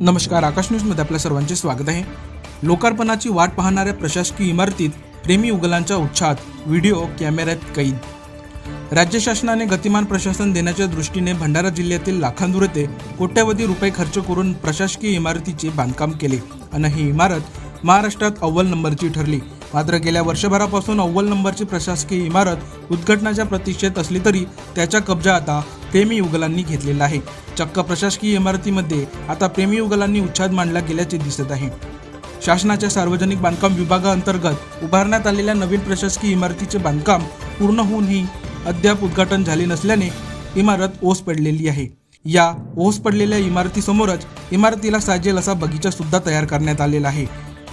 नमस्कार, आकाश न्यूजमध्ये आपल्या सर्वांचे स्वागत आहे। लोकार्पणाची वाट पाहणाऱ्या प्रशासकीय इमारतीत प्रेमी युगलांच्या उत्साहात, व्हिडिओ कॅमेऱ्यात कैद। राज्य शासनाने गतिमान प्रशासन देण्याच्या दृष्टीने भंडारा जिल्ह्यातील लाखांदूर येथे कोट्यवधी रुपये खर्च करून प्रशासकीय इमारतीचे बांधकाम केले आणि ही इमारत महाराष्ट्रात अव्वल नंबरची ठरली। मात्र गेल्या वर्षभरापासून अव्वल नंबरची प्रशासकीय इमारत उद्घाटनाच्या प्रतीक्षेत असली तरी त्याचा कब्जा आता प्रेमी युगलांनी घेतलेला आहे। चक्क प्रशासकीय इमारतीमध्ये आता प्रेमी युगलांनी उच्छाद मांडला गेल्याचे दिसत आहे। शासनाच्या सार्वजनिक बांधकाम विभागाअंतर्गत उभारण्यात आलेल्या नवीन प्रशासकीय इमारतीचे बांधकाम पूर्ण होऊनही अद्याप उद्घाटन झाले नसल्याने इमारत ओस पडलेली आहे। या ओस पडलेल्या इमारतीसमोरच इमारतीला साजेल असा बगीचा सुद्धा तयार करण्यात आलेला आहे।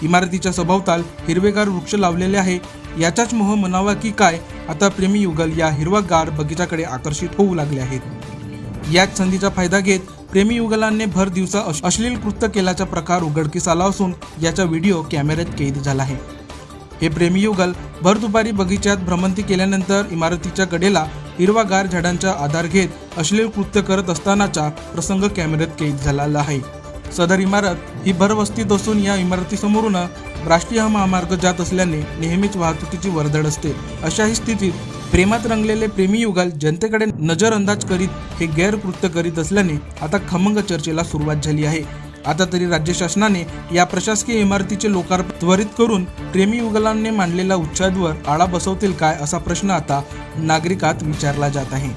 इमारतीच्या सभोवताल हिरवेगार वृक्ष लावलेले आहे। याचाच मोह म्हणावा की काय, आता प्रेमी युगल या हिरवागार बगीचाकडे आकर्षित होऊ लागले आहेत। याच संधीचा फायदा घेत प्रेमी युगलांनी भर दिवसा अश्लील कृत्य केल्याचा प्रकार उघडकीस आला असून याचा व्हिडिओ कॅमेऱ्यात कैद झाला आहे। हे प्रेमी युगल भर दुपारी बगीच्यात भ्रमंती केल्यानंतर इमारतीच्या कडेला हिरवागार झाडांचा आधार घेत अश्लील कृत्य करत असतानाचा प्रसंग कॅमेऱ्यात कैद झालेला आहे। सदर इमारत ही भरवस्तीत असून या इमारतीसमोरून राष्ट्रीय महामार्ग जात असल्याने नेहमीच वाहतुकीची वर्दळ असते। अशाही स्थितीत प्रेमात रंगलेले प्रेमी युगल जनतेकडे नजरअंदाज करीत हे गैरकृत्य करीत असल्याने आता खमंग चर्चेला सुरुवात झाली आहे। आता तरी राज्य शासनाने या प्रशासकीय इमारतीचे लोकार्पण त्वरित करून प्रेमी युगलांनी मांडलेल्या उच्छादवर आळा बसवतील काय, असा प्रश्न आता नागरिकात विचारला जात आहे।